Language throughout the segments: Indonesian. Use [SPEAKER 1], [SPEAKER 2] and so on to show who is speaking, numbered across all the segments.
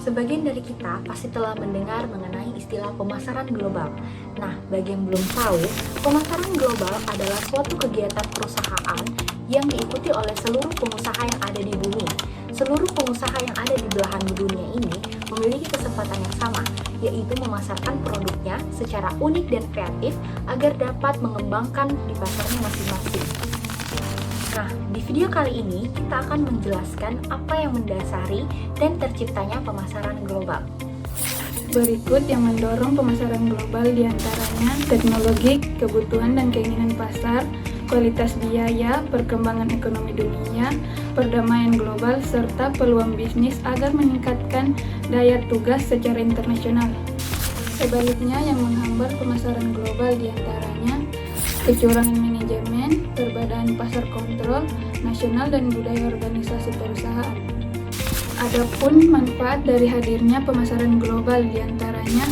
[SPEAKER 1] Sebagian dari kita pasti telah mendengar mengenai istilah pemasaran global. Nah, bagi yang belum tahu, pemasaran global adalah suatu kegiatan perusahaan yang diikuti oleh seluruh pengusaha yang ada di bumi. Seluruh pengusaha yang ada di belahan dunia ini memiliki kesempatan yang sama, yaitu memasarkan produknya secara unik dan kreatif agar dapat mengembangkan di pasarnya masing-masing. Nah, di video kali ini kita akan menjelaskan apa yang mendasari dan terciptanya pemasaran global.
[SPEAKER 2] Berikut yang mendorong pemasaran global diantaranya teknologi, kebutuhan dan keinginan pasar, kualitas biaya, perkembangan ekonomi dunia, perdamaian global, serta peluang bisnis agar meningkatkan daya tugas secara internasional. Sebaliknya, yang menghambat pemasaran global diantaranya kecurangan manajemen, perbedaan pasar kontrol, nasional dan budaya organisasi perusahaan. Adapun manfaat dari hadirnya pemasaran global diantaranya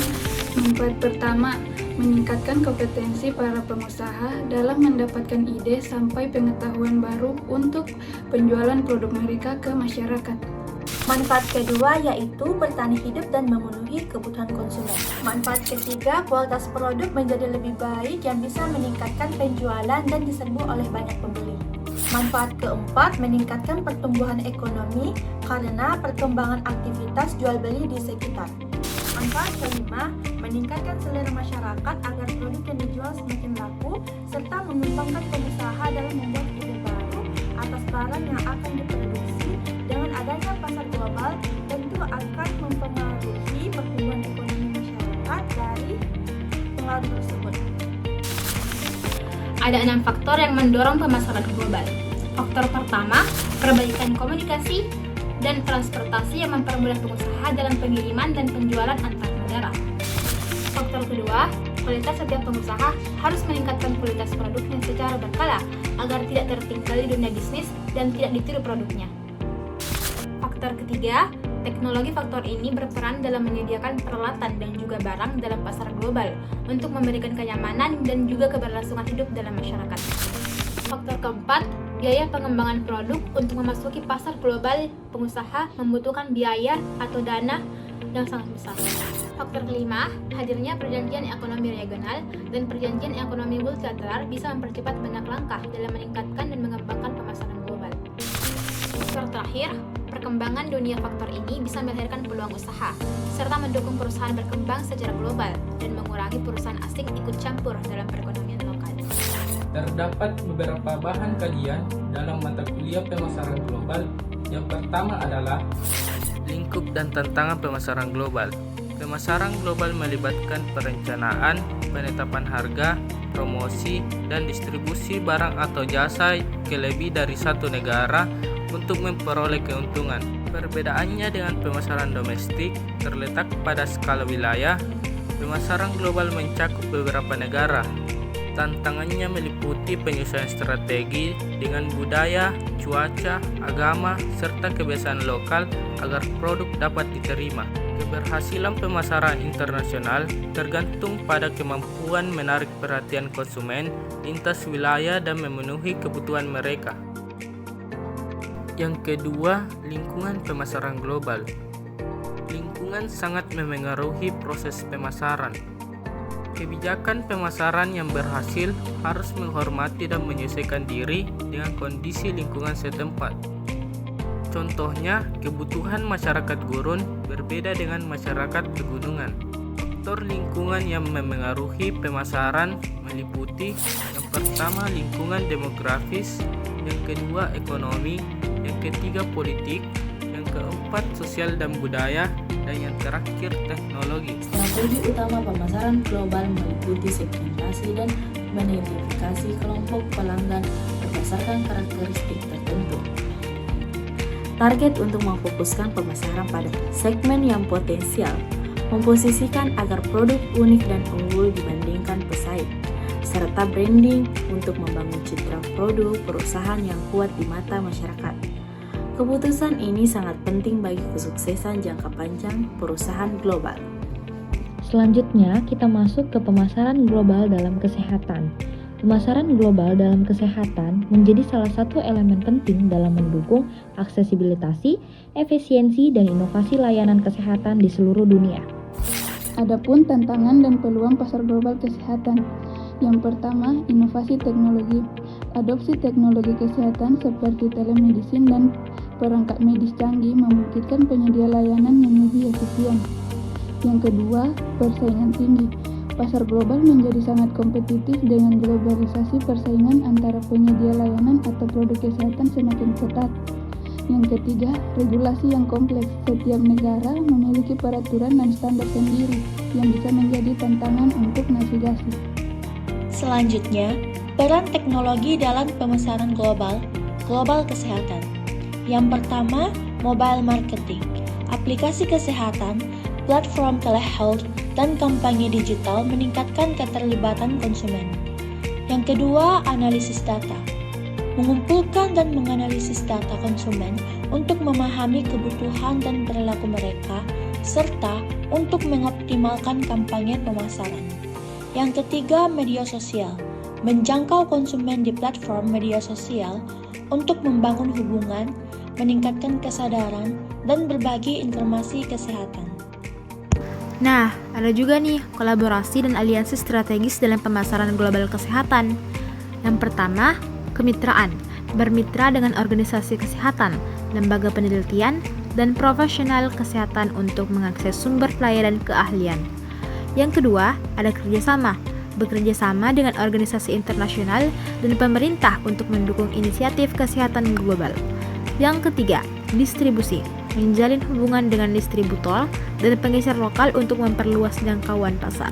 [SPEAKER 2] manfaat pertama, meningkatkan kompetensi para pengusaha dalam mendapatkan ide sampai pengetahuan baru untuk penjualan produk mereka ke masyarakat.
[SPEAKER 1] Manfaat kedua yaitu bertahan hidup dan memenuhi kebutuhan konsumen. Manfaat ketiga, kualitas produk menjadi lebih baik yang bisa meningkatkan penjualan dan diserbu oleh banyak pembeli. Manfaat keempat, meningkatkan pertumbuhan ekonomi karena perkembangan aktivitas jual beli di sekitar. Manfaat kelima, meningkatkan selera masyarakat agar produk yang dijual semakin laku serta mengembangkan pengusaha dalam membuat ide baru atas barang yang akan diproduksi. Dengan adanya pasar global, tentu akan mempengaruhi pertumbuhan ekonomi masyarakat dari pengaruh tersebut.
[SPEAKER 3] Ada 6 faktor yang mendorong pemasaran global. Faktor pertama, perbaikan komunikasi dan transportasi yang mempermudah pengusaha dalam pengiriman dan penjualan antar negara. Faktor kedua, kualitas setiap pengusaha harus meningkatkan kualitas produknya secara berkala agar tidak tertinggal di dunia bisnis dan tidak ditiru produknya. Faktor ketiga, teknologi faktor ini berperan dalam menyediakan peralatan dan juga barang dalam pasar global untuk memberikan kenyamanan dan juga keberlangsungan hidup dalam masyarakat. Faktor keempat, biaya pengembangan produk untuk memasuki pasar global, pengusaha membutuhkan biaya atau dana yang sangat besar. Faktor kelima, hadirnya perjanjian ekonomi regional dan perjanjian ekonomi multilateral bisa mempercepat banyak langkah dalam meningkatkan dan mengembangkan pemasaran global. Faktor terakhir, perkembangan dunia faktor ini bisa melahirkan peluang usaha, serta mendukung perusahaan berkembang secara global dan mengurangi perusahaan asing ikut campur dalam perekonomian lokal.
[SPEAKER 4] Terdapat beberapa bahan kajian dalam mata kuliah pemasaran global. Yang pertama adalah lingkup dan tantangan pemasaran global. Pemasaran global melibatkan perencanaan, penetapan harga, promosi, dan distribusi barang atau jasa ke lebih dari satu negara untuk memperoleh keuntungan. Perbedaannya dengan pemasaran domestik terletak pada skala wilayah. Pemasaran global mencakup beberapa negara. Tantangannya meliputi penyesuaian strategi dengan budaya, cuaca, agama, serta kebiasaan lokal agar produk dapat diterima. Keberhasilan pemasaran internasional tergantung pada kemampuan menarik perhatian konsumen lintas wilayah dan memenuhi kebutuhan mereka. Yang kedua, lingkungan pemasaran global. Lingkungan sangat memengaruhi proses pemasaran. Kebijakan pemasaran yang berhasil harus menghormati dan menyesuaikan diri dengan kondisi lingkungan setempat. Contohnya, kebutuhan masyarakat gurun berbeda dengan masyarakat pegunungan. Faktor lingkungan yang memengaruhi pemasaran meliputi yang pertama lingkungan demografis, yang kedua ekonomi, yang ketiga politik, yang keempat sosial dan budaya, dan yang terakhir teknologi.
[SPEAKER 5] Strategi utama pemasaran global meliputi segmentasi dan mengidentifikasi kelompok pelanggan berdasarkan karakteristik tertentu. Target untuk memfokuskan pemasaran pada segmen yang potensial, memposisikan agar produk unik dan unggul dibandingkan pesaing, serta branding untuk membangun citra produk perusahaan yang kuat di mata masyarakat. Keputusan ini sangat penting bagi kesuksesan jangka panjang perusahaan global.
[SPEAKER 6] Selanjutnya, kita masuk ke pemasaran global dalam kesehatan. Pemasaran global dalam kesehatan menjadi salah satu elemen penting dalam mendukung aksesibilitas, efisiensi, dan inovasi layanan kesehatan di seluruh dunia.
[SPEAKER 2] Adapun tantangan dan peluang pasar global kesehatan. Yang pertama, inovasi teknologi. Adopsi teknologi kesehatan seperti telemedicine dan perangkat medis canggih memungkinkan penyedia layanan yang lebih efisien. Yang kedua, persaingan tinggi. Pasar global menjadi sangat kompetitif dengan globalisasi persaingan antara penyedia layanan atau produk kesehatan semakin ketat. Yang ketiga, regulasi yang kompleks. Setiap negara memiliki peraturan dan standar sendiri yang bisa menjadi tantangan untuk navigasi.
[SPEAKER 1] Selanjutnya, peran teknologi dalam pemasaran global kesehatan. Yang pertama, mobile marketing, aplikasi kesehatan, platform telehealth, dan kampanye digital meningkatkan keterlibatan konsumen. Yang kedua, analisis data. Mengumpulkan dan menganalisis data konsumen untuk memahami kebutuhan dan perilaku mereka, serta untuk mengoptimalkan kampanye pemasaran. Yang ketiga, media sosial. Menjangkau konsumen di platform media sosial untuk membangun hubungan, meningkatkan kesadaran, dan berbagi informasi kesehatan.
[SPEAKER 7] Nah, ada juga nih kolaborasi dan aliansi strategis dalam pemasaran global kesehatan. Yang pertama, kemitraan. Bermitra dengan organisasi kesehatan, lembaga penelitian, dan profesional kesehatan untuk mengakses sumber pelayanan keahlian. Yang kedua, ada kerjasama. Bekerja sama dengan organisasi internasional dan pemerintah untuk mendukung inisiatif kesehatan global. Yang ketiga, distribusi. Menjalin hubungan dengan distributor dan penggeser lokal untuk memperluas jangkauan pasar.